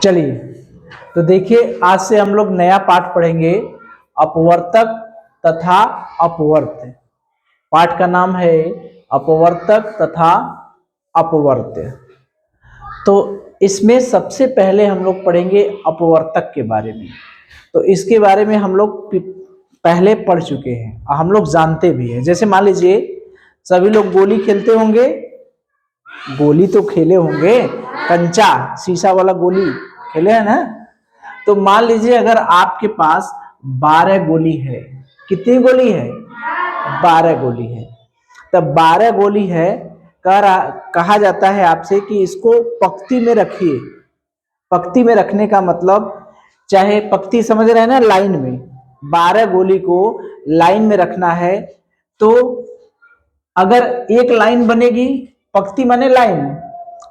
चलिए, तो देखिए आज से हम लोग नया पाठ पढ़ेंगे, अपवर्तक तथा अपवर्त्य। पाठ का नाम है अपवर्तक तथा अपवर्त्य। तो इसमें सबसे पहले हम लोग पढ़ेंगे अपवर्तक के बारे में। तो इसके बारे में हम लोग पहले पढ़ चुके हैं और हम लोग जानते भी हैं। जैसे मान लीजिए सभी लोग गोली खेलते होंगे, गोली तो खेले होंगे, कंचा शीशा वाला गोली खेले हैं ना। तो मान लीजिए अगर आपके पास 12 गोली है, कितनी गोली है? 12 गोली है। तब 12 गोली है, कहा जाता है आपसे कि इसको पंक्ति में रखिए। पंक्ति में रखने का मतलब, चाहे पंक्ति समझ रहे हैं ना, लाइन में 12 गोली को लाइन में रखना है। तो अगर एक लाइन बनेगी, पंक्ति माने लाइन,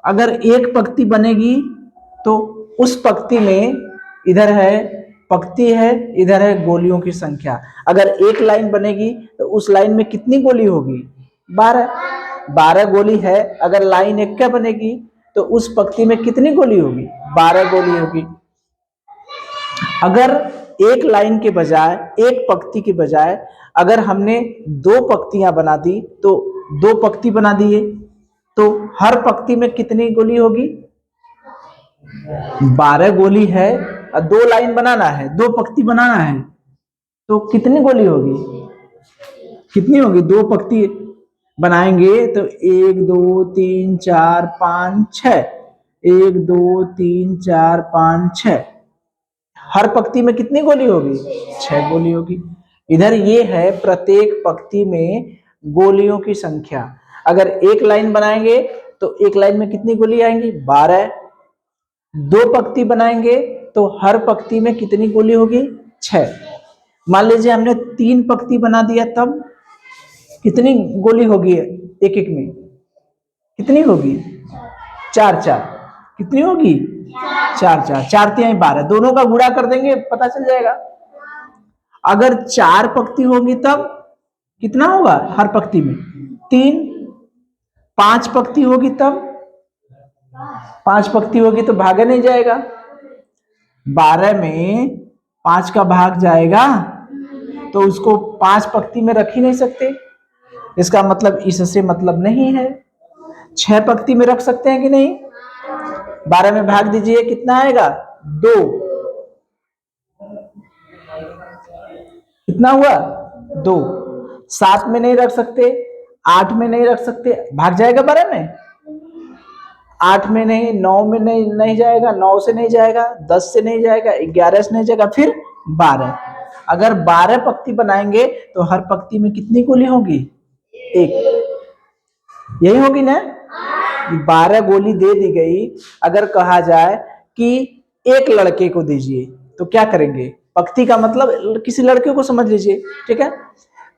अगर एक पंक्ति बनेगी तो उस पंक्ति में इधर है पंक्ति है, इधर है गोलियों की संख्या। अगर एक लाइन बनेगी तो उस लाइन में कितनी गोली होगी? 12 गोली है। अगर लाइन एक क्या बनेगी तो उस पंक्ति में कितनी गोली होगी? 12 गोली होगी। अगर एक लाइन के बजाय, एक पंक्ति के बजाय अगर हमने 2 पंक्तियां बना दी, तो 2 पंक्ति बना दिए, तो हर पंक्ति में कितनी गोली होगी? 12 गोली है और 2 लाइन बनाना है, 2 पंक्ति बनाना है, तो कितनी गोली होगी? कितनी होगी? 2 पंक्ति बनाएंगे तो 1 2 3 4 5 6, 1 2 3 4 5 6, हर पंक्ति में कितनी गोली होगी? 6 गोली होगी। इधर ये है प्रत्येक पंक्ति में गोलियों की संख्या। अगर एक लाइन बनाएंगे तो एक लाइन में कितनी गोली आएंगी? 12। 2 पंक्ति बनाएंगे तो हर पंक्ति में कितनी गोली होगी? 6। मान लीजिए हमने 3 पंक्ति बना दिया, तब कितनी गोली होगी? एक एक में कितनी होगी? 4 4। कितनी होगी? 4 4, 4 3 12, दोनों का गुणा कर देंगे पता चल जाएगा। अगर 4 पंक्ति होगी तब कितना होगा? हर पंक्ति में 3। 5 पंक्ति होगी तब, 5 पंक्ति होगी तो भागा नहीं जाएगा। 12 में 5 का भाग जाएगा तो उसको 5 पंक्ति में रख ही नहीं सकते। इसका मतलब इससे मतलब नहीं है। 6 पंक्ति में रख सकते हैं कि नहीं? 12 में भाग दीजिए, कितना आएगा? 2। कितना हुआ? 2। 7 में नहीं रख सकते, 8 में नहीं रख सकते, भाग जाएगा 12 में? 8 में नहीं, 9 में नहीं जाएगा, 9 से नहीं जाएगा, 10 से नहीं जाएगा, 11 से नहीं जाएगा, फिर 12। अगर 12 पंक्ति बनाएंगे तो हर पंक्ति में कितनी गोली होगी? 1। यही होगी ना? 12 गोली दे दी गई। अगर कहा जाए कि एक लड़के को दीजिए तो क्या करेंगे? पंक्ति का मतलब किसी लड़के को समझ लीजिए, ठीक है,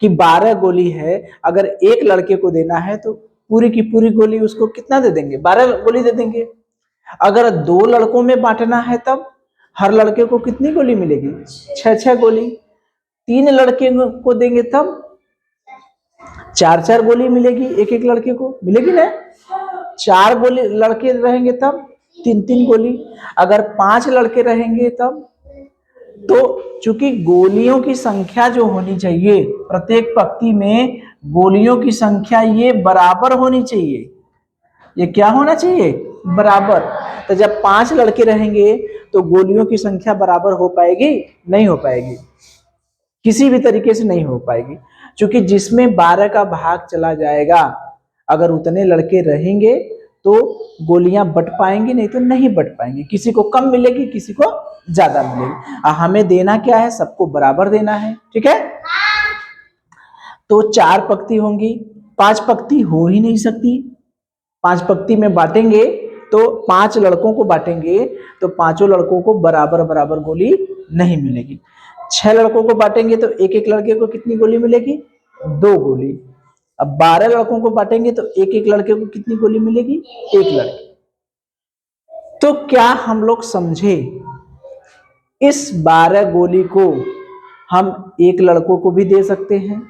कि 12 गोली है, अगर एक लड़के को देना है तो पूरी की पूरी गोली उसको कितना दे देंगे? 12 गोली दे देंगे। अगर 2 लड़कों में बांटना है तब हर लड़के को कितनी गोली मिलेगी? 6 गोली। 3 लड़के को देंगे तब 4 4 गोली मिलेगी, एक एक लड़के को मिलेगी ना। 4 गोली लड़के रहेंगे तब 3 3 गोली। अगर 5 लड़के रहेंगे तब, तो चूंकि गोलियों की संख्या जो होनी चाहिए प्रत्येक पंक्ति में, गोलियों की संख्या ये बराबर होनी चाहिए। ये क्या होना चाहिए? बराबर। तो जब 5 लड़के रहेंगे तो गोलियों की संख्या बराबर हो पाएगी? नहीं हो पाएगी, किसी भी तरीके से नहीं हो पाएगी। क्योंकि जिसमें 12 का भाग चला जाएगा, अगर उतने लड़के रहेंगे तो गोलियां बट पाएंगी, नहीं तो नहीं बट पाएंगी। किसी को कम मिलेगी, किसी को ज्यादा मिलेगी। हमें देना क्या है? सबको बराबर देना है, ठीक है। तो 4 पंक्ति होंगी, 5 पंक्ति हो ही नहीं सकती। 5 पंक्ति में बांटेंगे तो 5 लड़कों को बांटेंगे तो 5 लड़कों को बराबर बराबर गोली नहीं मिलेगी। 6 लड़कों को बांटेंगे तो एक एक लड़के को कितनी गोली मिलेगी? 2 गोली। अब 12 लड़कों को बांटेंगे तो एक एक लड़के को कितनी गोली मिलेगी? 1 लड़के। तो क्या हम लोग समझे? इस 12 गोली को हम एक लड़कों को भी दे सकते हैं,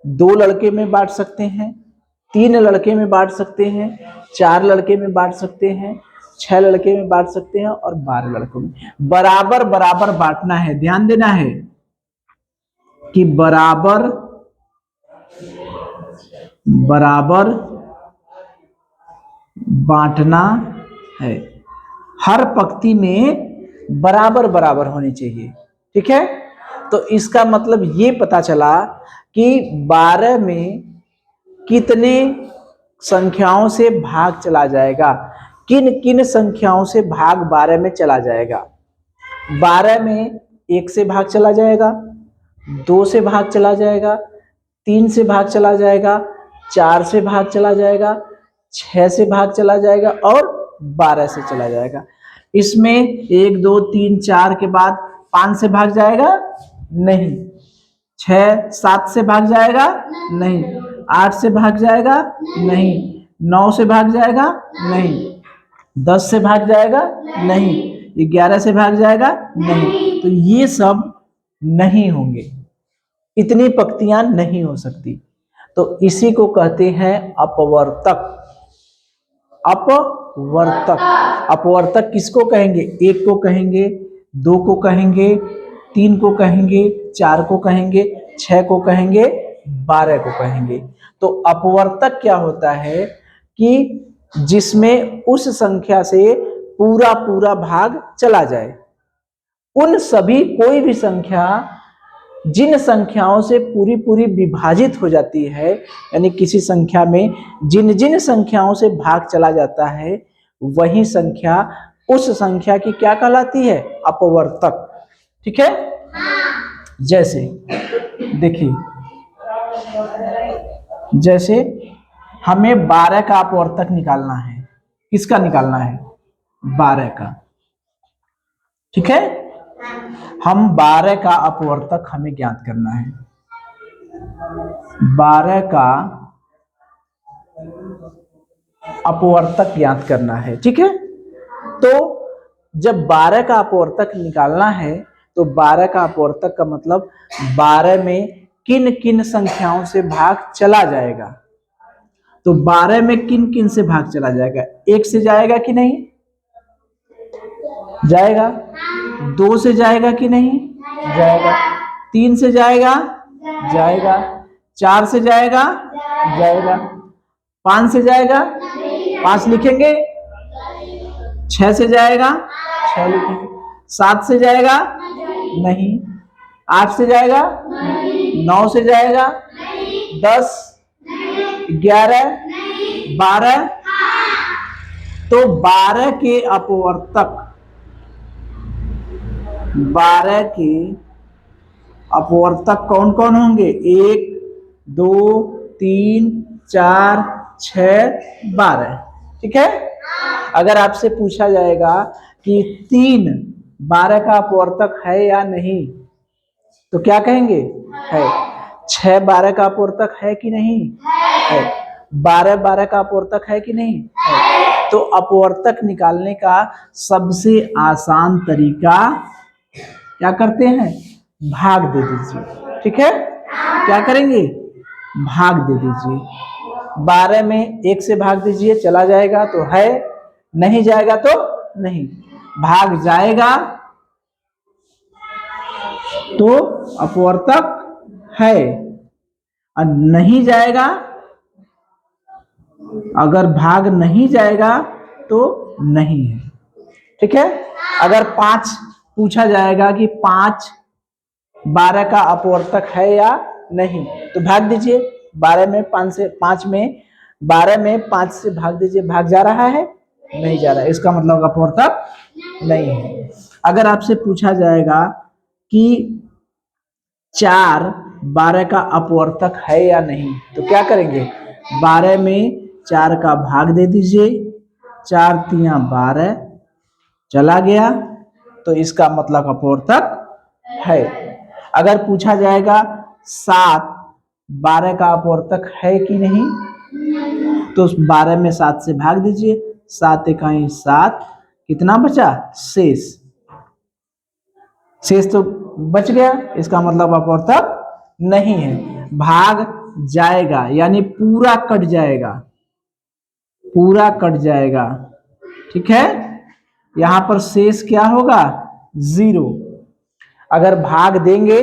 2 लड़के में बांट सकते हैं, 3 लड़के में बांट सकते हैं, 4 लड़के में बांट सकते हैं, 6 लड़के में बांट सकते हैं और 12 लड़कों में। बराबर बराबर बांटना है, ध्यान देना है कि बराबर बराबर बांटना है, हर पंक्ति में बराबर बराबर होनी चाहिए। ठीक है, तो इसका मतलब ये पता चला कि 12 में कितने संख्याओं से भाग चला जाएगा, किन किन संख्याओं से भाग 12 में चला जाएगा। 12 में 1 से भाग चला जाएगा, 2 से भाग चला जाएगा, 3 से भाग चला जाएगा, 4 से भाग चला जाएगा, 6 से भाग चला जाएगा और 12 से चला जाएगा। इसमें 1 2 3 4 के बाद 5 से भाग जाएगा नहीं, 6 7 से भाग जाएगा नहीं, 8 से भाग जाएगा नहीं, 9 से भाग जाएगा नहीं, 10 से भाग जाएगा नहीं, 11 से भाग जाएगा नहीं। तो ये सब नहीं होंगे, इतनी पंक्तियां नहीं हो सकती। तो इसी को कहते हैं अपवर्तक। अपवर्तक, अपवर्तक किसको कहेंगे? 1 को कहेंगे, 2 को कहेंगे, 3 को कहेंगे, 4 को कहेंगे, 6 को कहेंगे, 12 को कहेंगे। तो अपवर्तक क्या होता है कि जिसमें उस संख्या से पूरा पूरा भाग चला जाए। उन सभी कोई भी संख्या जिन संख्याओं से पूरी पूरी विभाजित हो जाती है, यानी किसी संख्या में जिन जिन संख्याओं से भाग चला जाता है, वही संख्या उस संख्या की क्या कहलाती है? अपवर्तक। ठीक है, जैसे देखिए, जैसे हमें 12 का अपवर्तक निकालना है। किसका निकालना है? 12 का। ठीक है, हम 12 का अपवर्तक हमें ज्ञात करना है। 12 का अपवर्तक ज्ञात करना है। ठीक है, तो जब 12 का अपवर्तक निकालना है तो 12 का अपवर्तक का मतलब 12 में किन किन संख्याओं से भाग चला जाएगा। तो 12 में किन किन से भाग चला जाएगा? 1 से जाएगा कि नहीं जाएगा? 2 से जाएगा कि नहीं जाएगा? 3 से जाएगा जाएगा? 4 से जाएगा जाएगा? 5 से जाएगा 5 लिखेंगे, 6 से जाएगा 6 लिखेंगे, 7 से जाएगा नहीं, 8 से जाएगा 9 से जाएगा 10 11 12। तो 12 के अपवर्तक, 12 के अपवर्तक कौन कौन होंगे? 1 2 3 4 6 12। ठीक है, अगर आपसे पूछा जाएगा कि 3 12 का अपवर्तक है या नहीं, तो क्या कहेंगे? है। 6 12 का अपवर्तक है कि नहीं है? 12 12 का अपवर्तक है कि नहीं है? तो अपवर्तक निकालने का सबसे आसान तरीका क्या करते हैं? भाग दे दीजिए। ठीक है, क्या करेंगे? भाग दे दीजिए। 12 में 1 से भाग दीजिए, चला जाएगा तो है, नहीं जाएगा तो नहीं। भाग जाएगा तो अपवर्तक है, और नहीं जाएगा, अगर भाग नहीं जाएगा तो नहीं है। ठीक है, अगर 5 पूछा जाएगा कि 5 12 का अपवर्तक है या नहीं, तो भाग दीजिए। 12 में 5 से 5 में 12 में 5 से भाग दीजिए, भाग जा रहा है? नहीं जा रहा है, इसका मतलब अपवर्तक नहीं है। अगर आपसे पूछा जाएगा कि 4 12 का अपवर्तक है या नहीं, तो क्या करेंगे? 12 में 4 का भाग दे दीजिए, 4 तिया 12 चला गया, तो इसका मतलब अपवर्तक है। अगर पूछा जाएगा 7 12 का अपवर्तक है कि नहीं, तो 12 में 7 से भाग दीजिए, 7 इकाई 7, कितना बचा? शेष। शेष तो बच गया, इसका मतलब अपवर्तक नहीं है। भाग जाएगा यानी पूरा कट जाएगा, पूरा कट जाएगा। ठीक है, यहां पर शेष क्या होगा? 0। अगर भाग देंगे,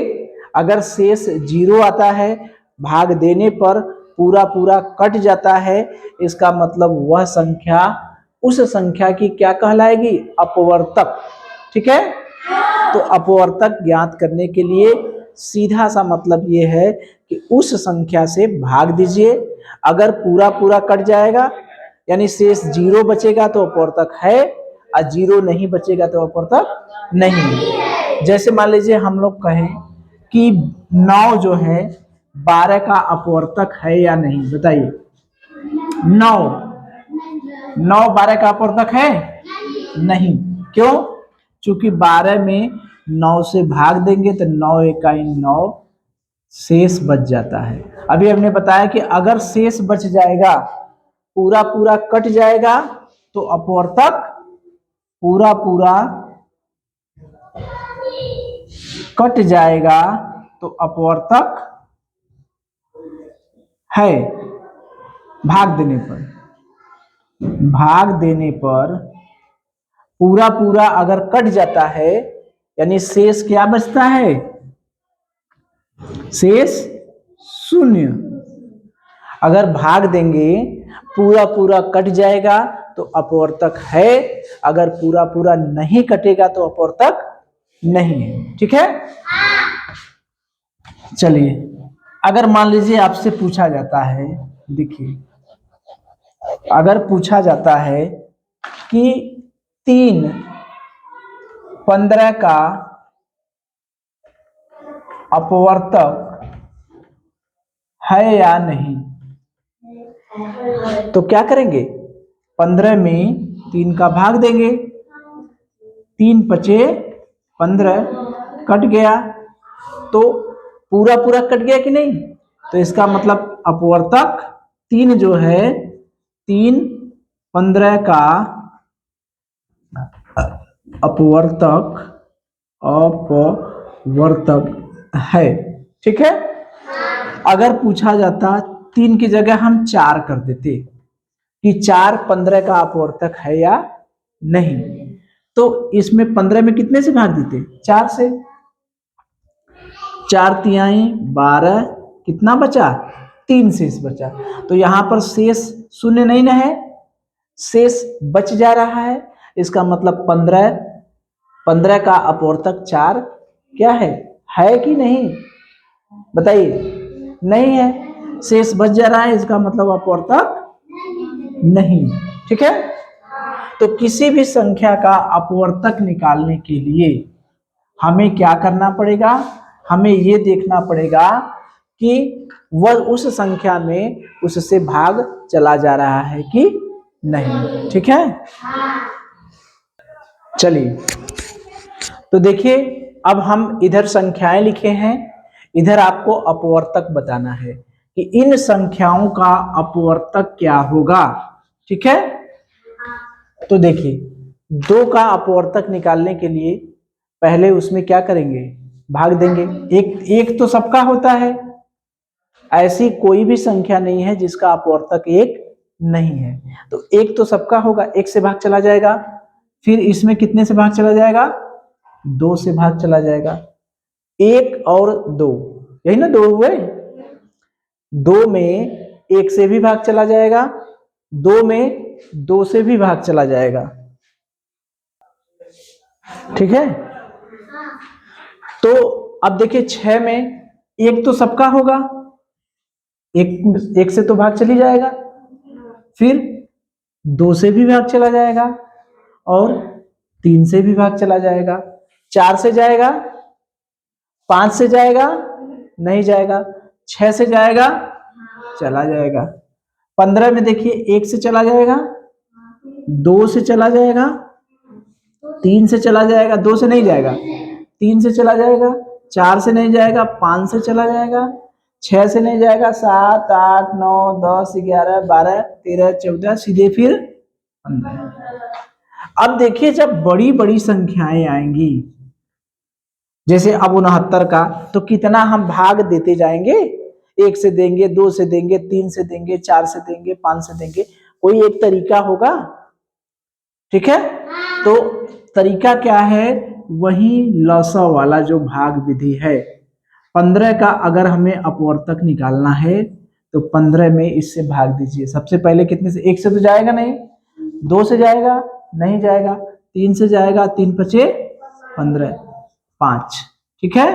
अगर शेष 0 आता है, भाग देने पर पूरा पूरा कट जाता है, इसका मतलब वह संख्या उस संख्या की क्या कहलाएगी? अपवर्तक। ठीक है, तो अपवर्तक ज्ञात करने के लिए सीधा सा मतलब ये है कि उस संख्या से भाग दीजिए। अगर पूरा पूरा कट जाएगा यानी शेष 0 बचेगा तो अपवर्तक है, और 0 नहीं बचेगा तो अपवर्तक नहीं है। जैसे मान लीजिए हम लोग कहें कि 9 जो है 12 का अपवर्तक है या नहीं, बताइए। 9 12 का अपवर्तक है? नहीं। क्यों? क्योंकि 12 में 9 से भाग देंगे तो 9 इकाई 9 शेष बच जाता है। अभी हमने बताया कि अगर शेष बच जाएगा, पूरा पूरा कट जाएगा, तो अपवर्तक पूरा पूरा कट जाएगा तो अपवर्तक है। भाग देने पर पूरा पूरा अगर कट जाता है यानी शेष क्या बचता है? शेष 0। अगर भाग देंगे पूरा पूरा कट जाएगा तो अपवर्तक है, अगर पूरा पूरा नहीं कटेगा तो अपवर्तक नहीं है। ठीक है, चलिए अगर मान लीजिए आपसे पूछा जाता है, देखिए अगर पूछा जाता है कि 3 15 का अपवर्तक है या नहीं, तो क्या करेंगे? 15 में 3 का भाग देंगे, 3 पचे 15 कट गया, तो पूरा पूरा कट गया कि नहीं? तो इसका मतलब अपवर्तक 3 जो है 3 15 का अपवर्तक है। ठीक है, अगर पूछा जाता 3 की जगह हम 4 कर देते कि 4 15 का अपवर्तक है या नहीं, तो इसमें 15 में कितने से भाग देते? 4 से। 4 तिहाई 12, कितना बचा? 3 शेष बचा। तो यहां पर शेष 0 नहीं ना है, शेष बच जा रहा है। इसका मतलब 15 का अपवर्तक 4 क्या है कि नहीं? बताइए। नहीं है, शेष बच जा रहा है, इसका मतलब अपवर्तक नहीं। ठीक है, तो किसी भी संख्या का अपवर्तक निकालने के लिए हमें क्या करना पड़ेगा? हमें ये देखना पड़ेगा कि वह उस संख्या में उससे भाग चला जा रहा है कि नहीं। ठीक है, चलिए तो देखिए अब हम इधर संख्याएं लिखे हैं, इधर आपको अपवर्तक बताना है कि इन संख्याओं का अपवर्तक क्या होगा। ठीक है, तो देखिए 2 का अपवर्तक निकालने के लिए पहले उसमें क्या करेंगे? भाग देंगे। एक तो सबका होता है, ऐसी कोई भी संख्या नहीं है जिसका अपवर्तक 1 नहीं है, तो 1 तो सबका होगा, 1 से भाग चला जाएगा। फिर इसमें कितने से भाग चला जाएगा? 2 से भाग चला जाएगा। 1 और 2, यही ना 2 हुए। 2 में 1 से भी भाग चला जाएगा, 2 में 2 से भी भाग चला जाएगा। ठीक है, तो अब देखिए 6 में 1 तो सबका होगा, एक से तो भाग चली जाएगा, फिर 2 से भी भाग चला जाएगा और 3 से भी भाग चला जाएगा, 4 से जाएगा, 5 से जाएगा, नहीं जाएगा, 6 से जाएगा, चला जाएगा। 15 में देखिए 1 से चला जाएगा, 2 से चला जाएगा, 3 से चला जाएगा, 2 से नहीं जाएगा, 3 से चला जाएगा, 4 से नहीं जाएगा, 5 से चला जाएगा, 6 से नहीं जाएगा, 7 8 9 10 11 12 13 14 सीधे फिर 15। अब देखिए जब बड़ी बड़ी संख्याएं आएंगी, जैसे अब 69 का, तो कितना हम भाग देते जाएंगे? 1 से देंगे, 2 से देंगे, 3 से देंगे, 4 से देंगे, 5 से देंगे, कोई एक तरीका होगा। ठीक है, तो तरीका क्या है, वही लसा वाला जो भाग विधि है। 15 का अगर हमें अपवर्तक निकालना है तो 15 में इससे भाग दीजिए। सबसे पहले कितने से, 1 से तो जाएगा नहीं, 2 से जाएगा नहीं जाएगा, 3 से जाएगा, 3 पचे 15, 5, ठीक है।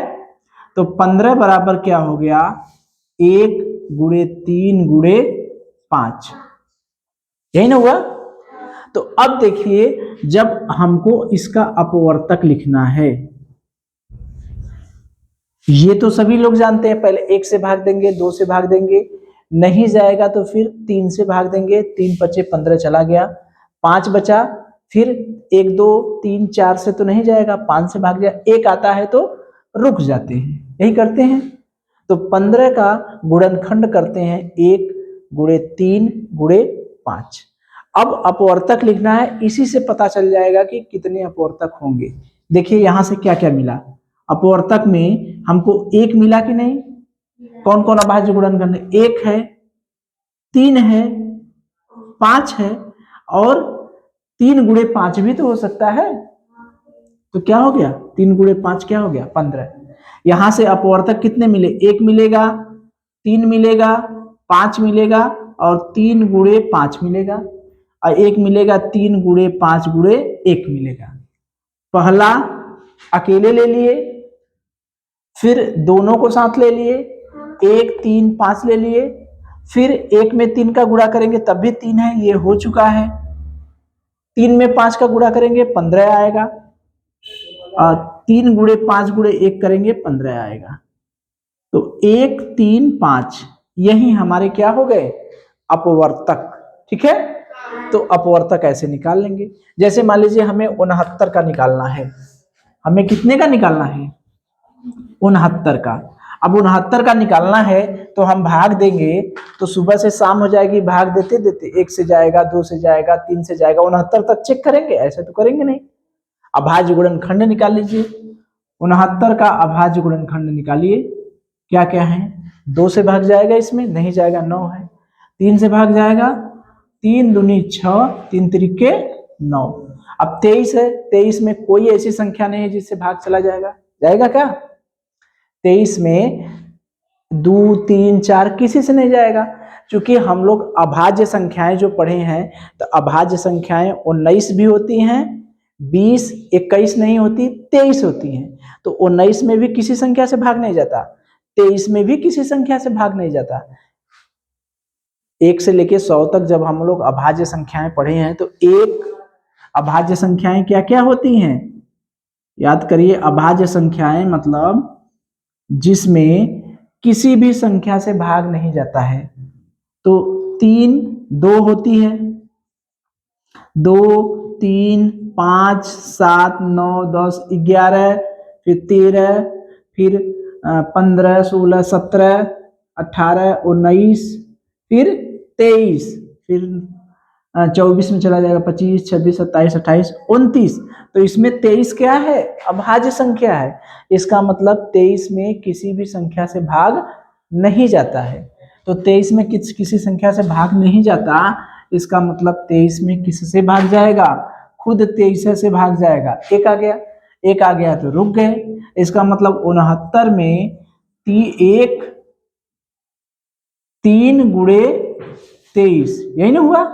तो 15 बराबर क्या हो गया, 1 गुणे 3 गुणे 5, यही ना हुआ। तो अब देखिए, जब हमको इसका अपवर्तक लिखना है, ये तो सभी लोग जानते हैं, पहले 1 से भाग देंगे, 2 से भाग देंगे, नहीं जाएगा तो फिर 3 से भाग देंगे, 3 पचे 15 चला गया, 5 बचा, फिर 1 2 3 4 से तो नहीं जाएगा, 5 से भाग जाए, 1 आता है तो रुक जाते हैं, यही करते हैं। तो 15 का गुणनखंड करते हैं 1 गुणे 3 गुणे 5। अब अपवर्तक लिखना है, इसी से पता चल जाएगा कि कितने अपवर्तक होंगे। देखिए यहां से क्या क्या मिला, अपवर्तक में हमको 1 मिला कि नहीं, कौन कौन अभाज्य गुणनखंड है, 1 है, 3 है, 5 है, और 3 गुणे 5 भी तो हो सकता है। तो क्या हो गया, 3 गुणे 5 क्या हो गया, 15। यहां से अपवर्तक कितने मिले, 1 मिलेगा, 3 मिलेगा, 5 मिलेगा, और 3 गुणे 5 मिलेगा, और 1 मिलेगा, 3 गुणे 5 गुणे 1 मिलेगा। पहला अकेले ले लिए, फिर दोनों को साथ ले लिए, 1 3 5 ले लिए, फिर 1 में 3 का गुणा करेंगे तब भी 3 है, ये हो चुका है। 3 में 5 का गुणा करेंगे 15 आएगा, और 3 गुणे 5 गुणे 1 करेंगे 15 आएगा। तो 1 3 5 यही हमारे क्या हो गए, अपवर्तक, ठीक है। तो अपवर्तक ऐसे निकाल लेंगे। जैसे मान लीजिए हमें 69 का निकालना है, हमें कितने का निकालना है, 69 का। अब 69 का निकालना है तो हम भाग देंगे, तो सुबह से शाम हो जाएगी, भाग देते देते 1 से जाएगा, 2 से जाएगा, 3 से जाएगा, 69 तक चेक करेंगे, ऐसे तो करेंगे नहीं। अभाज्य गुणनखंड निकाल लीजिए, 69 का अभाज्य गुणनखंड निकालिए, क्या क्या है, 2 से भाग जाएगा, इसमें नहीं जाएगा, 9 है, 3 से भाग जाएगा, 3 दूनी 6, 3 त्रिके 9। अब 23 है, 23 में कोई ऐसी संख्या नहीं है जिससे भाग चला जाएगा, जाएगा क्या, 23 में 2 3 4 किसी से नहीं जाएगा। क्योंकि हम लोग अभाज्य संख्याएं जो पढ़े हैं, तो अभाज्य संख्याएं 19 भी होती हैं, 20 21 नहीं होती, 23 होती हैं। तो 19 में भी किसी संख्या से भाग नहीं जाता, 23 में भी किसी संख्या से भाग नहीं जाता। 1 से लेके 100 तक जब हम लोग अभाज्य संख्याएं पढ़े हैं, तो एक अभाज्य संख्याएं क्या क्या होती हैं, याद करिए, अभाज्य संख्याएं मतलब जिसमें किसी भी संख्या से भाग नहीं जाता है। तो 3 2 होती है, 2 3 5 7 9 10 11, फिर 13, फिर 15 16 17 18 19, फिर 23, फिर 24 में चला जाएगा, 25 26 27 28 29। तो इसमें 23 क्या है, अभाज्य संख्या है। इसका मतलब 23 में किसी भी संख्या से भाग नहीं जाता है। तो 23 में किसी संख्या से भाग नहीं जाता, इसका मतलब 23 में किससे भाग जाएगा, खुद 23 से भाग जाएगा। एक आ गया, एक आ गया तो रुक गए। इसका मतलब 69 में 3 गुणे 23, यही ना हुआ।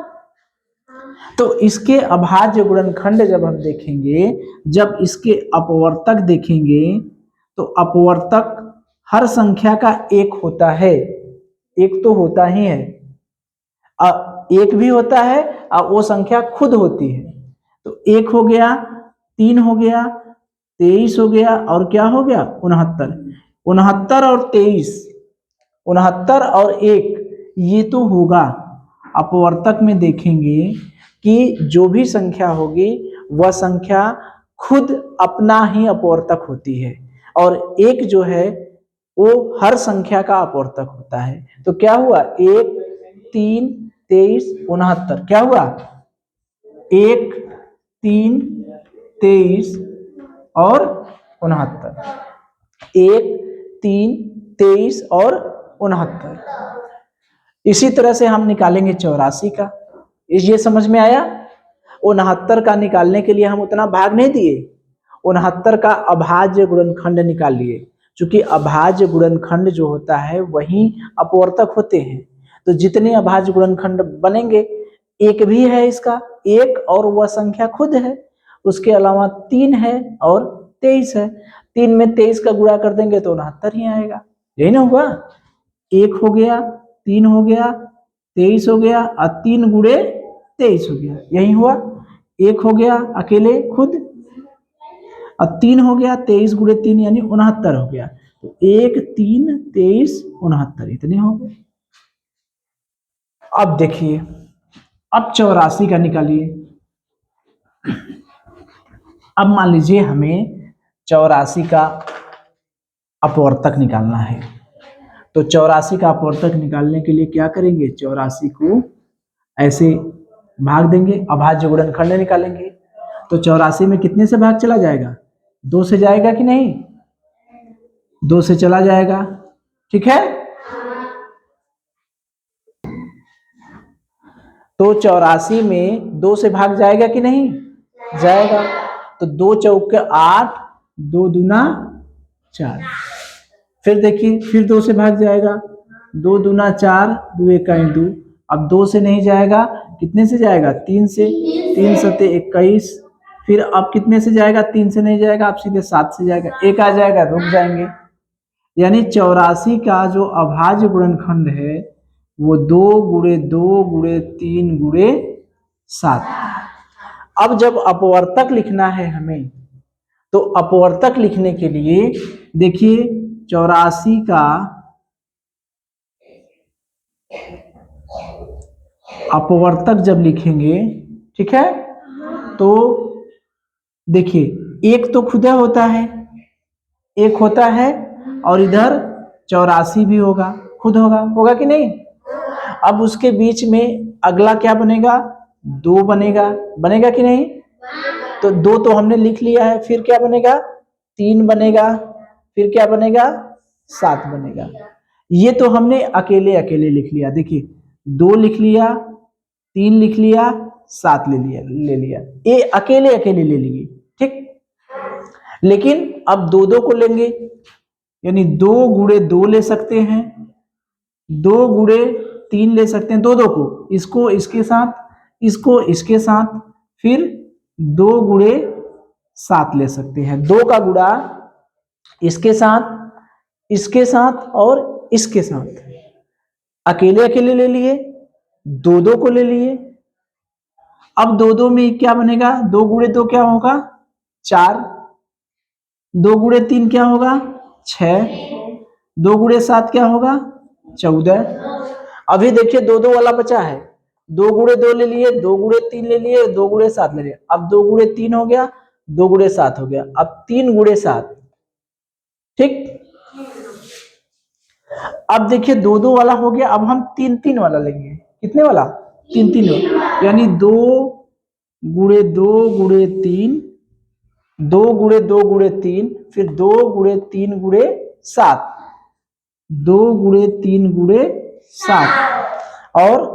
तो इसके अभाज्य गुणनखंड जब हम देखेंगे, जब इसके अपवर्तक देखेंगे, तो अपवर्तक हर संख्या का 1 होता है, एक तो होता ही है, एक भी होता है और वो संख्या खुद होती है। तो 1 हो गया, 3 हो गया, 23 हो गया, और क्या हो गया, 69। 69 और 23, 69 और 1, ये तो होगा। अपवर्तक में देखेंगे कि जो भी संख्या होगी वह संख्या खुद अपना ही अपवर्तक होती है, और 1 जो है वो हर संख्या का अपवर्तक होता है। तो क्या हुआ, 1 3 23 69, क्या हुआ, 1 3 23 और 69, 1 3 23 और 69। इसी तरह से हम निकालेंगे 84 का। ये समझ में आया। 69 का निकालने के लिए हम उतना भाग नहीं दिए, 69 का अभाज्य गुणनखंड निकाल लिए। क्योंकि अभाज्य गुणनखंड जो होता है वही अपवर्तक होते हैं, तो जितने अभाज्य गुणनखंड बनेंगे, एक भी है इसका, एक और वह संख्या खुद है, उसके अलावा 3 है और 23 है। 3 में 23 का गुणा कर देंगे तो 69 ही आएगा। यही ना हुआ, 1 हो गया, 3 हो गया, 23 हो गया और 3 गुणे 23 हो गया। यही हुआ, 1 हो गया अकेले खुद, अब 3 हो गया, 23 गुणे 3 यानी 69 हो गया। तो 1 3 23 69 इतने हो गए। अब देखिए, अब 84 का निकालिए। अब मान लीजिए हमें 84 का अपवर्तक निकालना है, तो 84 का अपवर्तक निकालने के लिए क्या करेंगे, 84 को ऐसे भाग देंगे, अभाज्य गुणनखंड निकालेंगे। तो 84 में कितने से भाग चला जाएगा, 2 से जाएगा कि नहीं, 2 से चला जाएगा, ठीक है। तो 84 में 2 से भाग जाएगा कि नहीं जाएगा, तो 2 चौके 8, 2 दूना 4। फिर देखिए, फिर 2 से भाग जाएगा, 2 दूना 4, 2 इकाई 2। अब 2 से नहीं जाएगा, कितने से जाएगा, 3 से, 3 सते 21। फिर अब कितने से जाएगा, 3 से नहीं जाएगा, अब सीधे 7 से जाएगा, 1 आ जाएगा, रुक जाएंगे। यानी 84 का जो अभाज्य गुणनखंड है वो 2 गुणे 2 गुणे 3 गुणे 7। अब जब अपवर्तक लिखना है हमें, तो अपवर्तक लिखने के लिए देखिए 84 का अपवर्तक जब लिखेंगे, ठीक है, तो देखिए एक तो खुदा होता है, एक होता है, और इधर 84 भी होगा, खुद होगा, होगा कि नहीं। अब उसके बीच में अगला क्या बनेगा, 2 बनेगा, बनेगा कि नहीं। तो 2 तो हमने लिख लिया है, फिर क्या बनेगा, 3 बनेगा, फिर क्या बनेगा, 7 बनेगा। ये तो हमने अकेले अकेले लिख लिया, देखिए 2 लिख लिया, 3 लिख लिया, 7 ले लिया, ये अकेले अकेले ले लिए, ठीक। लेकिन अब 2 2 को लेंगे, यानी 2 गुणे 2 ले सकते हैं, 2 गुणे 3 ले सकते हैं, 2 2 को, इसको इसके साथ, इसको इसके साथ, फिर 2 गुणे 7 ले सकते हैं। 2 का गुणा इसके साथ, इसके साथ और इसके साथ, अकेले अकेले ले लिए, 2 2 को ले लिए। अब 2 2 में क्या बनेगा, 2 गुणे 2 क्या होगा, 4, 2 गुणे 3 क्या होगा, 6, 2 गुणे 7 क्या होगा, 14। अभी देखिए 2 2 वाला बचा है, 2 गुणे 2 ले लिए, 2 गुणे 3 ले लिए, 2 गुणे 7 ले लिए। अब 2 गुणे 3 हो गया, 2 गुणे 7 हो गया, अब 3 गुणे 7, ठीक। अब देखिए 2 2 वाला हो गया, अब हम 3 3 वाला लेंगे, कितने वाला, 3 3 वाला, यानी 2 गुणे 2 गुणे 3, 2 गुणे 2 गुणे 3, फिर 2 गुणे 3 गुणे 7, 2 गुणे 3 गुणे 7, और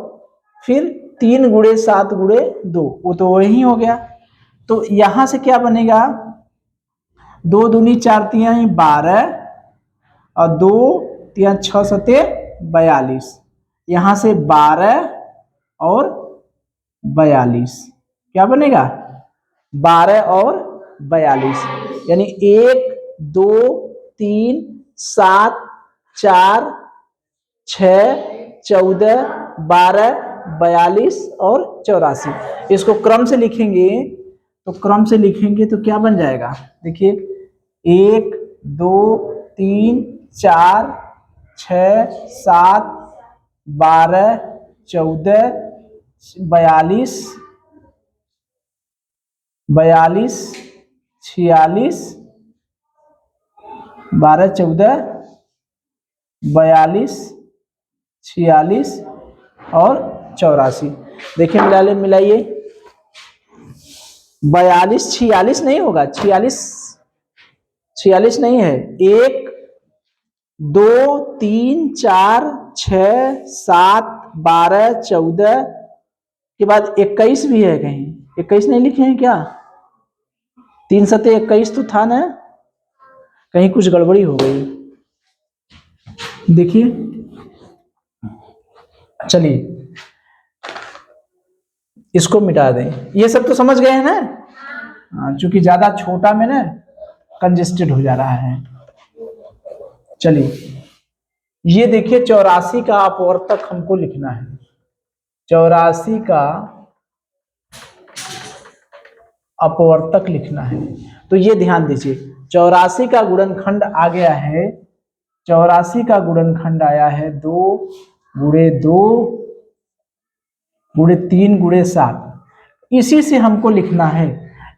फिर 3 गुणे 7 गुणे 2, वो तो वही हो गया। तो यहां से क्या बनेगा, 2 दूनी 4 तिया 12, और 2 तिया 6 सते 42, यहां से 12 और 42 क्या बनेगा, 12 और 42, यानी 1 2 3 7 4 6 14 12 42 और 84। इसको क्रम से लिखेंगे, तो क्रम से लिखेंगे तो क्या बन जाएगा, देखिए 1 2 3 4 6 7 12 14 42 42 46 12 14 42 46 और 84। देखिए मिलाइए, 42 46 नहीं होगा, 46 नहीं है, 1 2 3 4 6 7 12 14 के बाद 21 भी है कहीं, 21 नहीं लिखे हैं क्या? 3 सते 21 तो था ना, कहीं कुछ गड़बड़ी हो गई। देखिए, चलिए इसको मिटा दें। ये सब तो समझ गए हैं ना, चूंकि ज्यादा छोटा में ना कंजेस्टेड हो जा रहा है। चलिए ये देखिए 84 का अपवर्तक हमको लिखना है। 84 का अपवर्तक लिखना है, तो ये ध्यान दीजिए 84 का गुणनखंड आ गया है, 84 का गुणनखंड आया है 2 गुणे 2 गुणे 3 गुणे 7। इसी से हमको लिखना है,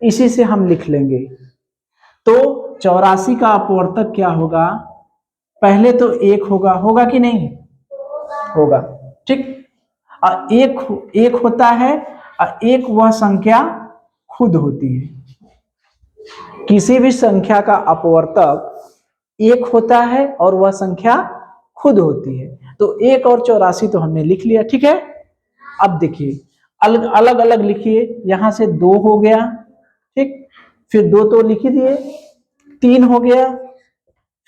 इसी से हम लिख लेंगे। तो 84 का अपवर्तक क्या होगा? पहले तो 1 होगा, होगा कि नहीं? होगा, ठीक। और एक होता है, और एक वह संख्या खुद होती है। किसी भी संख्या का अपवर्तक 1 होता है और वह संख्या खुद होती है। तो 1 और 84 तो हमने लिख लिया, ठीक है। अब देखिए अलग अलग लिखिए, यहां से 2 हो गया, ठीक, फिर 2 तो लिख ही दिए, 3 हो गया,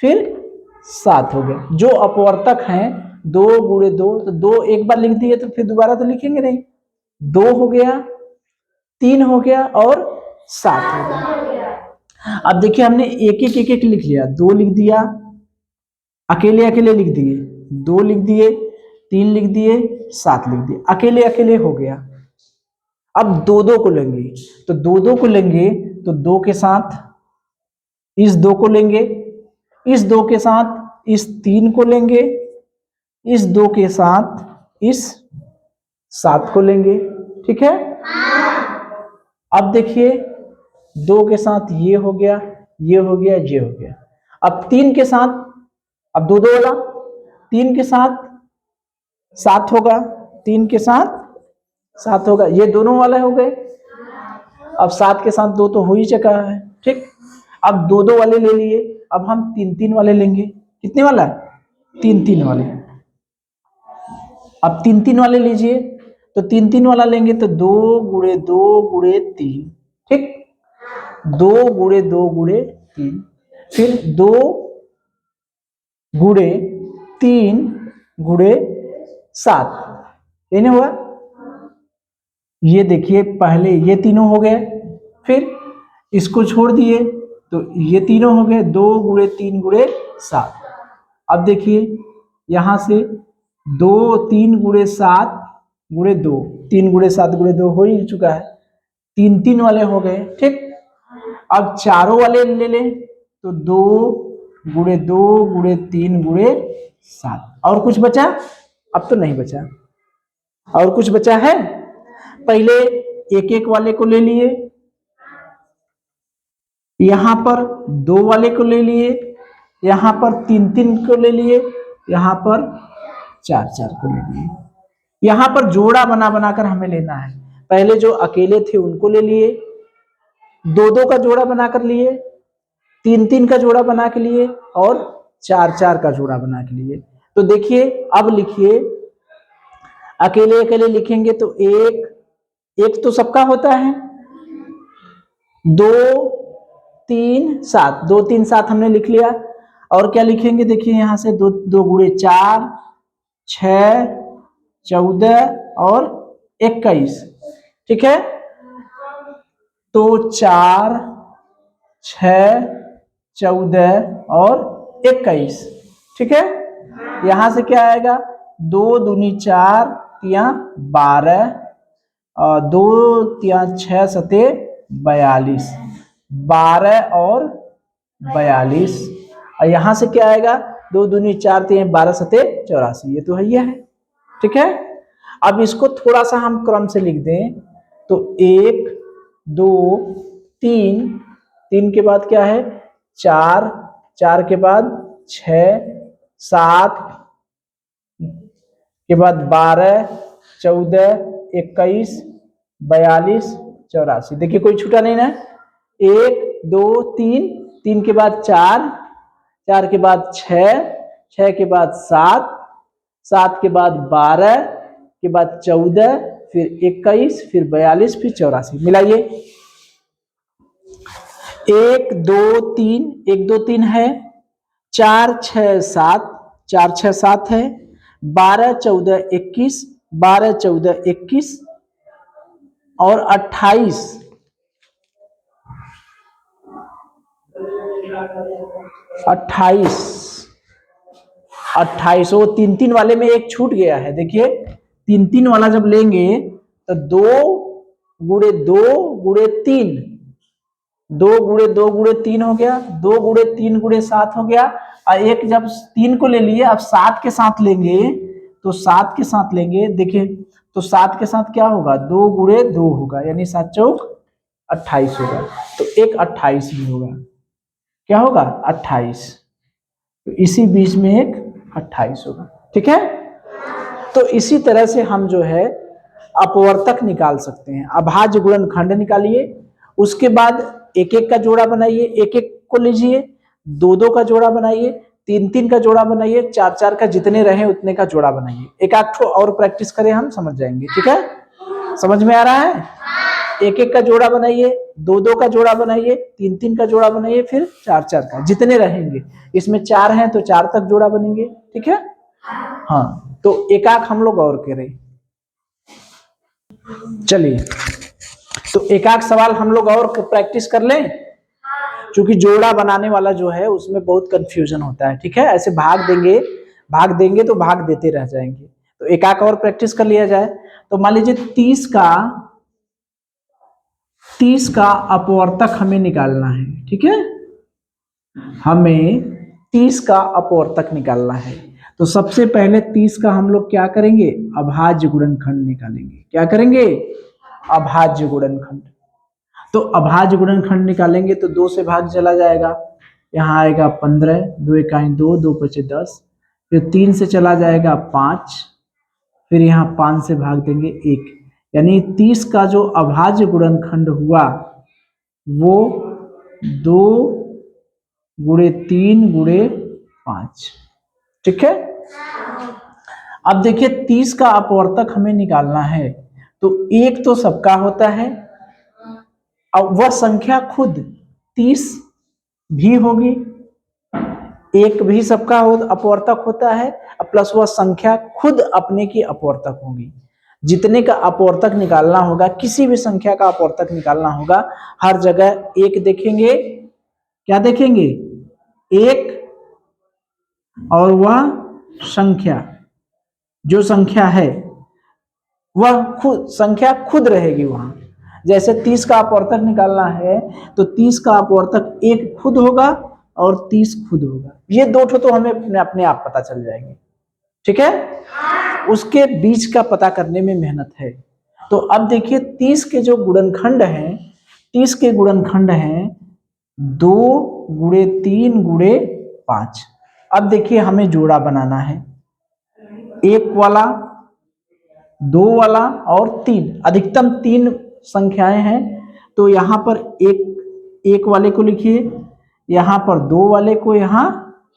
फिर 7 हो गया। जो अपवर्तक हैं 2 गुणे 2, तो 2 एक बार लिख दिए तो फिर दोबारा तो लिखेंगे नहीं। 2 हो गया, 3 हो गया और 7 हो गया। अब देखिए हमने एक एक लिख लिया, 2 लिख दिया, अकेले अकेले लिख दिए, 2 लिख दिए, 3 लिख दिए, 7 लिख दिए, अकेले अकेले हो गया। अब 2 को लेंगे, तो 2 को लेंगे तो 2 के साथ इस 2 को लेंगे, इस 2 के साथ इस 3 को लेंगे, इस 2 के साथ इस 7 को लेंगे, ठीक है। अब देखिए 2 के साथ ये हो गया, ये हो गया, ये हो गया। अब 3 के साथ, अब 2 वाला 3 के साथ 7 होगा, 3 के साथ 7 होगा, ये दोनों वाले हो गए। अब 7 के साथ 2 तो हो ही चुका है, ठीक। अब 2 वाले ले लिए, अब हम 3 वाले लेंगे। कितने वाला? 3 वाले। अब 3 वाले लीजिए, तो 3 वाला लेंगे तो 2 गुणे 2 गुणे 3, ठीक, 2 गुणे 2 गुणे 3, फिर 2 गुणे 3 गुणे 7, ये नहीं हुआ? ये देखिए पहले ये तीनों हो गए, फिर इसको छोड़ दिए तो ये तीनों हो गए, 2 गुणे 3 गुणे 7। अब देखिए यहां से 2 3 गुणे 7 गुणे 2, 3 गुणे 7 गुणे 2 हो ही चुका है, 3 वाले हो गए, ठीक। अब चारों वाले ले लें तो 2 गुणे 2 गुणे 3 गुणे 7। और कुछ बचा? अब तो नहीं बचा। और कुछ बचा है? पहले एक वाले को ले लिए, यहां पर 2 वाले को ले लिए, यहां पर 3 को ले लिए, यहां पर 4 को ले लिए। यहां पर जोड़ा बना बनाकर हमें लेना है। पहले जो अकेले थे उनको ले लिए, 2 का जोड़ा बनाकर लिए, 3 का जोड़ा बना के लिए, और 4 का जोड़ा बना के लिए। तो देखिए अब लिखिए, अकेले अकेले लिखेंगे तो एक तो सबका होता है, 2 3 7, 2 3 7 हमने लिख लिया। और क्या लिखेंगे? देखिए यहां से 2 गुणे 4 6 14 और 21, ठीक है। तो 4 6 14 और 21, ठीक है। यहां से क्या आएगा? 2 दूनी 4 तिया 12, 2 तिया 6 सते 42, 12 और 42। और यहां से क्या आएगा? 2 दूनी 4 तिया 12 सते 84। ये तो है, ये है, ठीक है। अब इसको थोड़ा सा हम क्रम से लिख दें तो 1 2 3, 3 के बाद क्या है? 4, 4 के बाद 6 7 के बाद 12 14 21 42 84। देखिए कोई छूटा नहीं ना। 1 2 3, 3 के बाद 4, 4 के बाद 6, 6 के बाद 7, 7 के बाद 12 के बाद 14, फिर 21, फिर 42, फिर 84। मिलाइए। 1 2 3, 1 2 3 है, 4 6 7, 4 6 7 है, 12 14 21, 12 14 21 और 28, 28, 28। वो 3 3 वाले में एक छूट गया है। देखिए 3 3 वाला जब लेंगे तो 2 गुणे 2 गुणे 3, 2 गुणे 2 गुणे 3 हो गया, 2 गुणे 3 गुणे 7 हो गया। और एक जब 3 को ले लिए, अब 7 के साथ लेंगे, तो 7 के साथ लेंगे, देखिए तो 7 के साथ क्या होगा, 2 गुणे 2 होगा, यानी 7 चौक 28 होगा। तो एक 28 भी होगा, क्या होगा 28। तो इसी बीच में एक 28 होगा। ठीक है, तो इसी तरह से हम जो है अपवर्तक निकाल सकते हैं। अभाज्य गुणनखंड निकालिए, उसके बाद एक एक का जोड़ा बनाइए, एक एक को लीजिए, दो दो का जोड़ा बनाइए, तीन तीन का जोड़ा बनाइए, चार चार का, जितने रहे उतने का जोड़ा बनाइए। एक आध ठो और प्रैक्टिस करें, हम समझ जाएंगे। ठीक है, समझ में आ रहा है? एक एक का जोड़ा बनाइए, दो दो का जोड़ा बनाइए, तीन तीन का जोड़ा बनाइए, फिर चार चार का, जितने रहेंगे। इसमें 4 हैं तो 4 तक जोड़ा बनेंगे। ठीक है, हाँ, तो एकाक हम लोग और करें। चलिए, तो एकाक सवाल हम लोग और प्रैक्टिस कर लें, क्योंकि जोड़ा बनाने वाला जो है उसमें बहुत कंफ्यूजन होता है। ठीक है, ऐसे भाग देंगे तो भाग देते रह जाएंगे। तो एकाक और प्रैक्टिस कर लिया जाए। तो मान लीजिए 30 का अपवर्तक हमें निकालना है। ठीक है, हमें 30 का अपवर्तक निकालना है। तो सबसे पहले 30 का हम लोग क्या करेंगे, अभाज्य गुणनखंड निकालेंगे। क्या करेंगे, अभाज्य गुणनखंड। तो अभाज्य गुणनखंड निकालेंगे तो 2 से भाग चला जाएगा, यहाँ आएगा 15, 2 इकाई 2, 2 पचे 10, फिर 3 से चला जाएगा 5, फिर यहाँ 5 से भाग देंगे 1, यानी 30 का जो अभाज्य गुणनखंड हुआ वो 2 गुणे 3 गुणे 5। ठीक है, अब देखिए 30 का अपवर्तक हमें निकालना है, तो एक तो सबका होता है, अब वह संख्या खुद 30 भी होगी, एक भी सबका अपवर्तक होता है, प्लस वह संख्या खुद अपने की अपवर्तक होगी। जितने का अपवर्तक निकालना होगा, किसी भी संख्या का अपवर्तक निकालना होगा, हर जगह एक देखेंगे। क्या देखेंगे, एक, और वह संख्या, जो संख्या है वह खुद, संख्या खुद रहेगी वहां। जैसे 30 का अपवर्तक निकालना है तो 30 का अपवर्तक एक खुद होगा और 30 खुद होगा। ये दो ठो तो हमें अपने आप पता चल जाएंगे। ठीक है, उसके बीच का पता करने में मेहनत है। तो अब देखिए 30 के जो गुणनखंड हैं, 30 के गुणनखंड हैं 2 गुणे 3 गुणे 5। अब देखिए हमें जोड़ा बनाना है, एक वाला, 2 वाला और 3, अधिकतम 3 संख्याएं हैं। तो यहाँ पर एक वाले को लिखिए, यहाँ पर 2 वाले को, यहाँ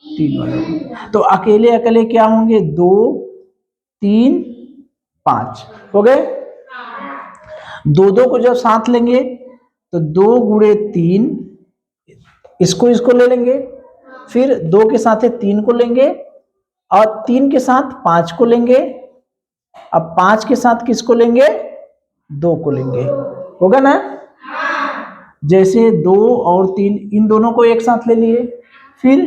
3 वाले को। तो अकेले अकेले क्या होंगे, 2 3 5 हो गए। दो दो को जब साथ लेंगे तो 2 गुणे 3, इसको ले लेंगे, फिर 2 के साथ 3 को लेंगे और 3 के साथ 5 को लेंगे। अब 5 के साथ किसको लेंगे, 2 को लेंगे, होगा ना। जैसे 2 और 3, इन दोनों को एक साथ ले लिए, फिर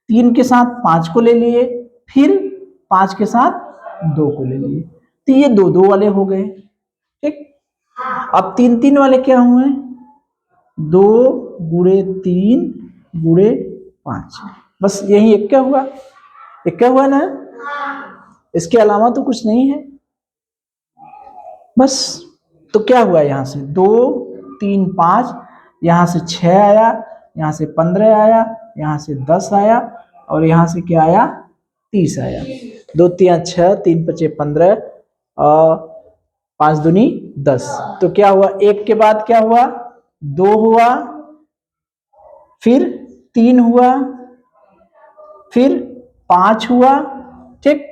3 के साथ 5 को ले लिए, फिर 5 के साथ 2 को ले लिए। तो ये 2 2 वाले हो गए। ठीक, अब 3 3 वाले क्या हुए, 2 गुणे 3 गुणे 5। बस यही एक क्या हुआ, एक क्या हुआ ना, इसके अलावा तो कुछ नहीं है बस। तो क्या हुआ, यहां से 2 3 5, यहां से 6 आया, यहां से 15 आया, यहां से 10 आया, और यहां से क्या आया, 30 आया। 2 3 6, 3 5 15 और 5 दूनी 10। तो क्या हुआ, एक के बाद क्या हुआ, 2 हुआ, फिर 3 हुआ, फिर 5 हुआ। ठीक,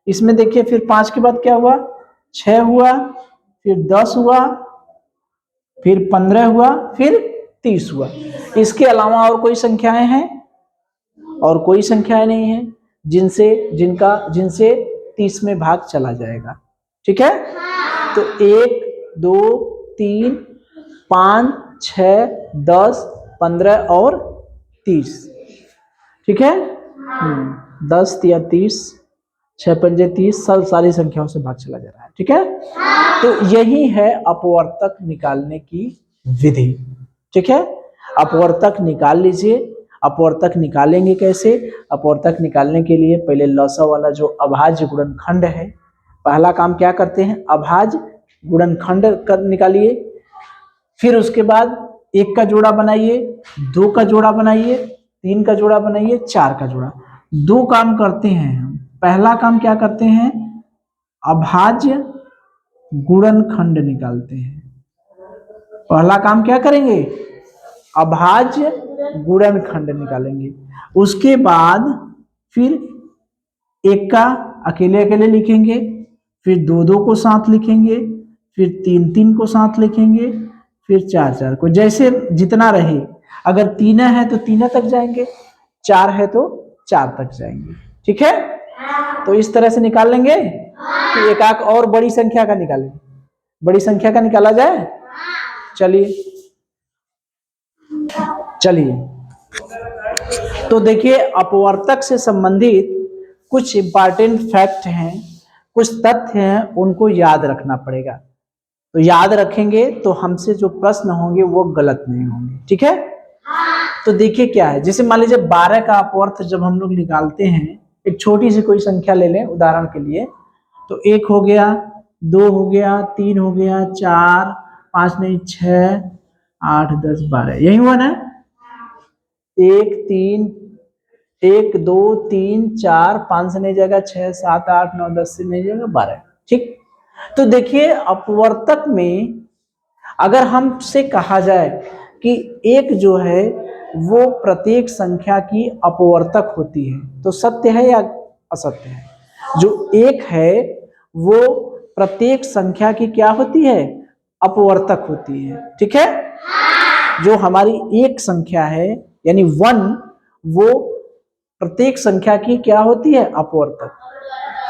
इसमें देखिए फिर 5 के बाद क्या हुआ, 6 हुआ, फिर 10 हुआ, फिर 15 हुआ, फिर 30 हुआ। इसके अलावा और कोई संख्याएं हैं? और कोई संख्याएं नहीं है जिनसे 30 में भाग चला जाएगा। ठीक है, तो 1 2 3 5 6 10 15 और 30। ठीक है, 10 या 30, 6 पंजे 30, सब सारी संख्याओं से भाग चला जा रहा है। ठीक है, तो यही है अपवर्तक निकालने की विधि। ठीक है, अपवर्तक निकाल लीजिए। अपवर्तक निकालेंगे कैसे? अपवर्तक निकालने के लिए पहले लसा वाला जो अभाज्य गुणनखंड है, पहला काम क्या करते हैं? अभाज्य गुणनखंड कर निकालिए। फिर उसके बाद 1 का जोड़ा बनाइए, 2 का जोड़ा बनाइए, 3 का जोड़ा बनाइए, 4 का जोड़ा। 2 काम करते हैं हम। पहला काम क्या करते हैं? अभाज्य गुणनखंड निकालते हैं। पहला काम क्या करेंगे? अभाज्य गुणनखंड निकालेंगे। उसके बाद फिर 1 का अकेले अकेले लिखेंगे, फिर 2 को साथ लिखेंगे, फिर 3 को साथ लिखेंगे, फिर 4 को, जैसे जितना रहे। अगर 3 है तो 3 तक जाएंगे, 4 है तो 4 तक जाएंगे। ठीक है, तो इस तरह से निकाल लेंगे। कि एक आक और बड़ी संख्या का निकालेंगे। बड़ी संख्या का निकाला जाए? चलिए तो देखिए, अपवर्तक से संबंधित कुछ इंपॉर्टेंट फैक्ट हैं, कुछ तथ्य हैं, उनको याद रखना पड़ेगा। तो याद रखेंगे तो हमसे जो प्रश्न होंगे वो गलत नहीं होंगे। ठीक है, तो देखिए क्या है। जैसे मान लीजिए 12 का अपवर्त जब हम लोग निकालते हैं, एक छोटी सी कोई संख्या ले लें उदाहरण के लिए, तो 1 हो गया, 2 हो गया, 3 हो गया, 4 5 नहीं 6 8 10 12, यही हुआ ना? 1 3 1 2 3 4 5 से नहीं जाएगा, 6 7 8 9 10 से नहीं जाएगा, 12। ठीक, तो देखिए अपवर्तक में अगर हमसे कहा जाए कि एक जो है वो प्रत्येक संख्या की अपवर्तक होती है, तो सत्य है या असत्य है? जो एक है वो प्रत्येक संख्या की क्या होती है? अपवर्तक होती है। ठीक है, जो हमारी एक संख्या है यानी 1, वो प्रत्येक संख्या की क्या होती है? अपवर्तक।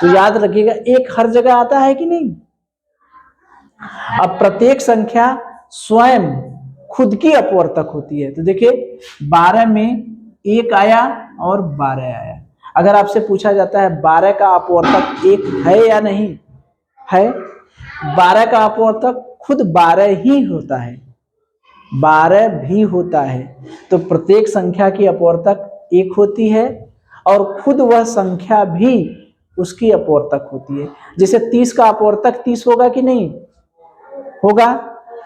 तो याद रखिएगा, एक हर जगह आता है कि नहीं? अब प्रत्येक संख्या स्वयं खुद की अपवर्तक होती है। तो देखिए 12 में 1 आया और 12 आया। अगर आपसे पूछा जाता है 12 का अपवर्तक 1 है या नहीं है, 12 का अपवर्तक खुद 12 ही होता है, 12 भी होता है। तो प्रत्येक संख्या की अपवर्तक 1 होती है और खुद वह संख्या भी उसकी अपवर्तक होती है। जैसे 30 का अपवर्तक 30 होगा कि नहीं होगा?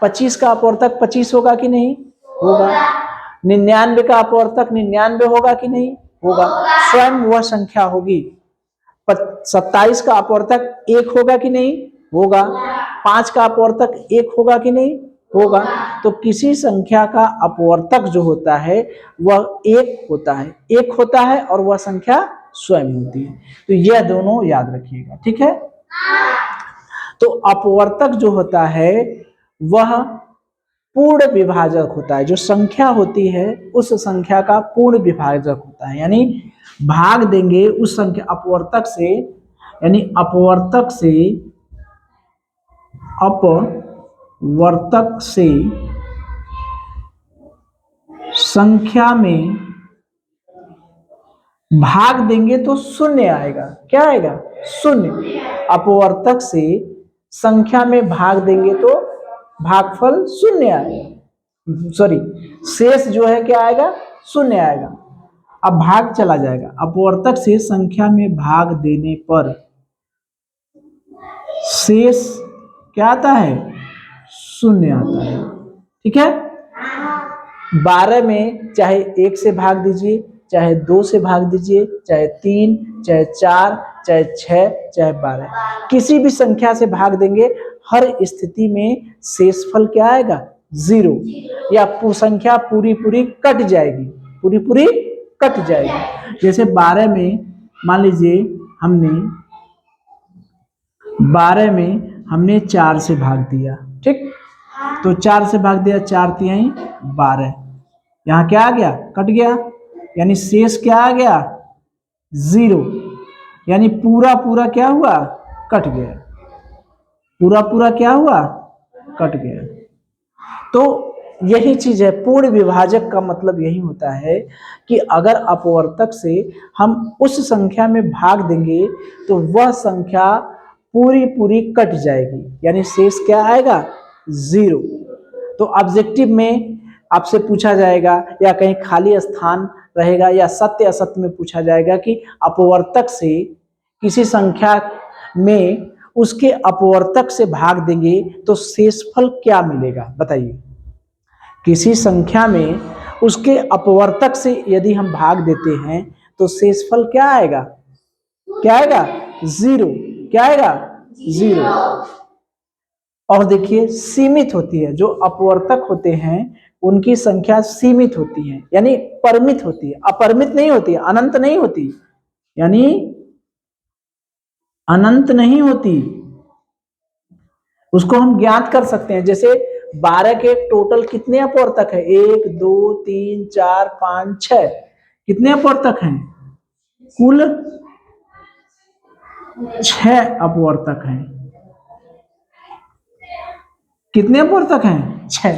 25 का अपवर्तक 25 होगा कि नहीं होगा? 99 का अपवर्तक 99 होगा कि नहीं होगा? स्वयं वह संख्या होगी। 27 का अपवर्तक 1 होगा कि नहीं होगा? 5 का अपवर्तक 1 होगा कि नहीं होगा? तो किसी संख्या का अपवर्तक जो होता है वह 1 होता है, 1 होता है और वह संख्या स्वयं होती है। तो यह दोनों याद रखिएगा। ठीक है, तो अपवर्तक जो होता है वह पूर्ण विभाजक होता है। जो संख्या होती है उस संख्या का पूर्ण विभाजक होता है, यानी भाग देंगे उस संख्या अपवर्तक से, यानी अपवर्तक से संख्या में भाग देंगे तो शून्य आएगा। क्या आएगा? शून्य। अपवर्तक से संख्या में भाग देंगे तो भागफल शून्य आएगा, सॉरी शेष जो है क्या आएगा? शून्य आएगा। अब भाग चला जाएगा। अपवर्तक से संख्या में भाग देने पर शेष क्या आता है? शून्य आता है। ठीक है, 12 में चाहे 1 से भाग दीजिए, चाहे 2 से भाग दीजिए, चाहे 3, चाहे 4, चाहे 6, चाहे 12, किसी भी संख्या से भाग देंगे, हर स्थिति में शेषफल क्या आएगा? 0, या संख्या पूरी पूरी कट जाएगी, पूरी पूरी कट जाएगी। जैसे 12 में मान लीजिए हमने हमने 4 से भाग दिया, ठीक। तो 4 से भाग दिया, 4 तिहाई 12, यहाँ क्या आ गया, कट गया, यानी शेष क्या आ गया, 0, यानी पूरा पूरा क्या हुआ, कट गया, पूरा पूरा क्या हुआ, कट गया। तो यही चीज है, पूर्ण विभाजक का मतलब यही होता है कि अगर अपवर्तक से हम उस संख्या में भाग देंगे तो वह संख्या पूरी पूरी कट जाएगी, यानी शेष क्या आएगा, 0। तो ऑब्जेक्टिव में आपसे पूछा जाएगा या कहीं खाली स्थान रहेगा या सत्य असत्य में पूछा जाएगा कि अपवर्तक से किसी संख्या में उसके अपवर्तक से भाग देंगे तो शेषफल क्या मिलेगा, बताइए। किसी संख्या में उसके अपवर्तक से यदि हम भाग देते हैं तो शेषफल क्या आएगा, क्या आएगा, 0, क्या आएगा, 0। और देखिए सीमित होती है, जो अपवर्तक होते हैं उनकी संख्या सीमित होती है, यानी परिमित होती है, अपरिमित नहीं होती है, अनंत नहीं होती, यानी अनंत नहीं होती। उसको हम ज्ञात कर सकते हैं, जैसे 12 के टोटल कितने अपवर्तक है, 1 2 3 4 5 6, कितने अपवर्तक हैं, कुल 6 अपवर्तक हैं। कितने अपवर्तक हैं, 6।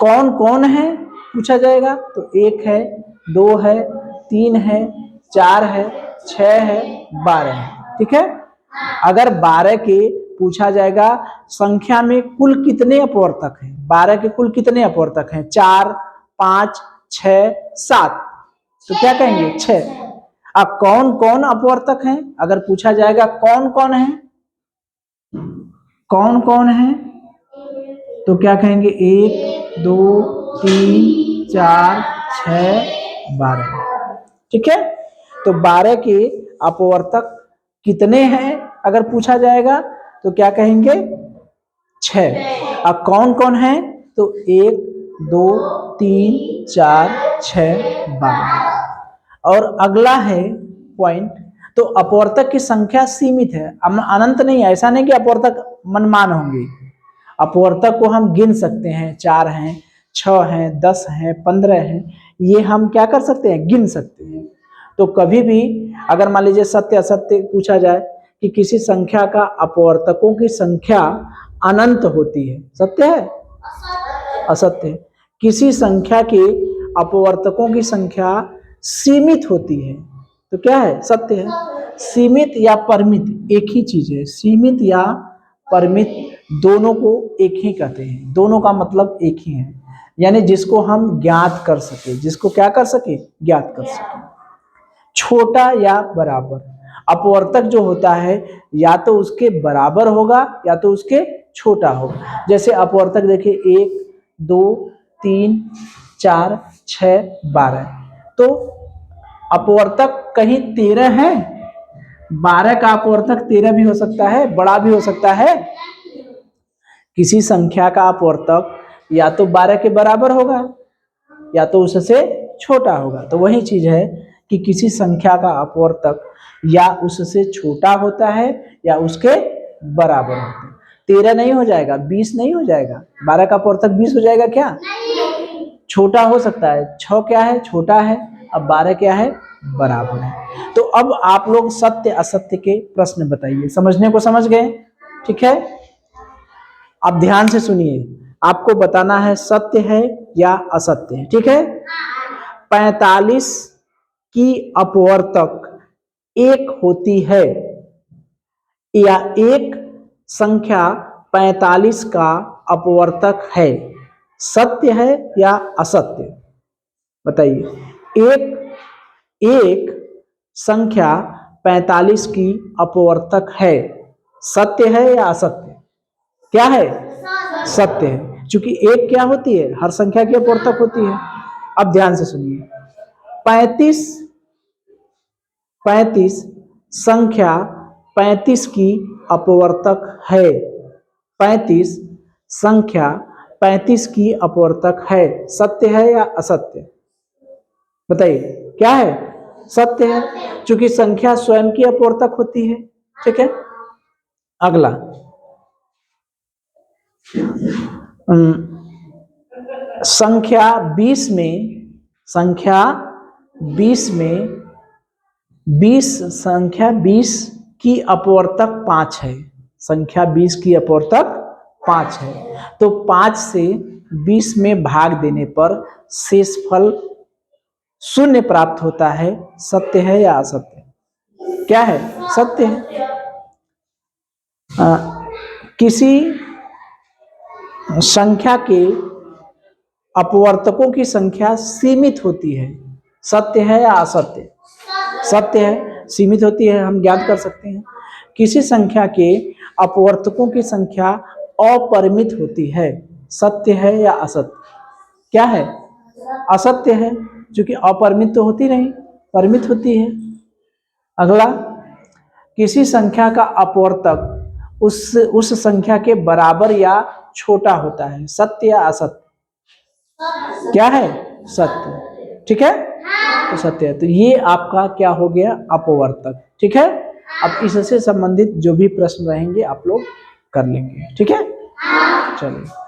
कौन कौन है पूछा जाएगा तो 1 है, 2 है, 3 है, 4 है, 6 है, 12 है, ठीक है। अगर 12 के पूछा जाएगा संख्या में कुल कितने अपवर्तक हैं, 12 के कुल कितने अपवर्तक हैं, 4 5 6 7, तो क्या कहेंगे, 6। अब कौन कौन अपवर्तक हैं, अगर पूछा जाएगा कौन कौन है, कौन कौन है, तो क्या कहेंगे, 1 2 3 4 6 12, ठीक है। तो 12 के अपवर्तक कितने हैं अगर पूछा जाएगा तो क्या कहेंगे, 6। अब कौन कौन है तो 1 2 3 4 6 12। और अगला है पॉइंट, तो अपवर्तक की संख्या सीमित है, अनंत नहीं है, ऐसा नहीं कि अपवर्तक मनमान होंगे। अपवर्तक को हम गिन सकते हैं, 4 हैं, 6 हैं, 10 हैं, 15 हैं, ये हम क्या कर सकते हैं, गिन सकते हैं। तो कभी भी अगर मान लीजिए सत्य असत्य पूछा जाए कि किसी संख्या का अपवर्तकों की संख्या अनंत होती है, सत्य है, असत्य है। किसी संख्या के अपवर्तकों की संख्या सीमित होती है तो क्या है, सत्य है। सीमित या परिमित एक ही चीज है, सीमित या परिमित दोनों को एक ही कहते हैं, दोनों का मतलब एक ही है, यानी जिसको हम ज्ञात कर सके, जिसको क्या कर सके, ज्ञात कर सके। छोटा या बराबर, अपवर्तक जो होता है या तो उसके बराबर होगा या तो उसके छोटा होगा। जैसे अपवर्तक देखिए 1 2 3 4 6 12, तो अपवर्तक कहीं 13 है, 12 का अपवर्तक 13 भी हो सकता है, बड़ा भी हो सकता है। किसी संख्या का अपवर्तक या तो 12 के बराबर होगा या तो उससे छोटा होगा। तो वही चीज है कि किसी संख्या का अपवर्तक या उससे छोटा होता है या उसके बराबर होता है। 13 नहीं हो जाएगा, 20 नहीं हो जाएगा, 12 का अपवर्तक 20 हो जाएगा क्या, छोटा हो सकता है। 6 क्या है, छोटा है, अब 12 क्या है, बराबर है। तो अब आप लोग सत्य असत्य के प्रश्न बताइए, समझने को समझ गए, ठीक है। अब ध्यान से सुनिए, आपको बताना है सत्य है या असत्य है, ठीक है। 45 की अपवर्तक 1 होती है या एक संख्या 45 का अपवर्तक है, सत्य है या असत्य, बताइए। एक संख्या 45 की अपवर्तक है, सत्य है या असत्य, क्या है, सत्य है, क्योंकि एक क्या होती है, हर संख्या की अपवर्तक होती है। अब ध्यान से सुनिए, 35 संख्या 35 की अपवर्तक है, 35 संख्या 35 की अपवर्तक है, सत्य है या असत्य, बताइए, क्या है, सत्य है, क्योंकि संख्या स्वयं की अपवर्तक होती है, ठीक है। अगला संख्या 20 में, संख्या 20 में 20 की अपवर्तक 5 है। संख्या 20 की अपवर्तक 5 है। तो 5 से 20 में भाग देने पर शेषफल 0 प्राप्त होता है। सत्य है या असत्य? क्या है? सत्य है। किसी संख्या के अपवर्तकों की संख्या सीमित होती है। सत्य है या असत्य? सत्य है, सीमित होती है, हम ज्ञात कर सकते हैं। किसी संख्या के अपवर्तकों की संख्या अपरिमित होती है। सत्य है या असत्य? क्या है? असत्य है, क्योंकि अपरिमित तो होती नहीं, परिमित होती है। अगला, किसी संख्या का अपवर्तक उस संख्या के बराबर या छोटा होता है। सत्य या असत्य? क्या है? सत्य। ठीक है, तो सत्य है। तो ये आपका क्या हो गया? अपवर्तक। ठीक है, अब इससे संबंधित जो भी प्रश्न रहेंगे आप लोग कर लेंगे। ठीक है, चलिए।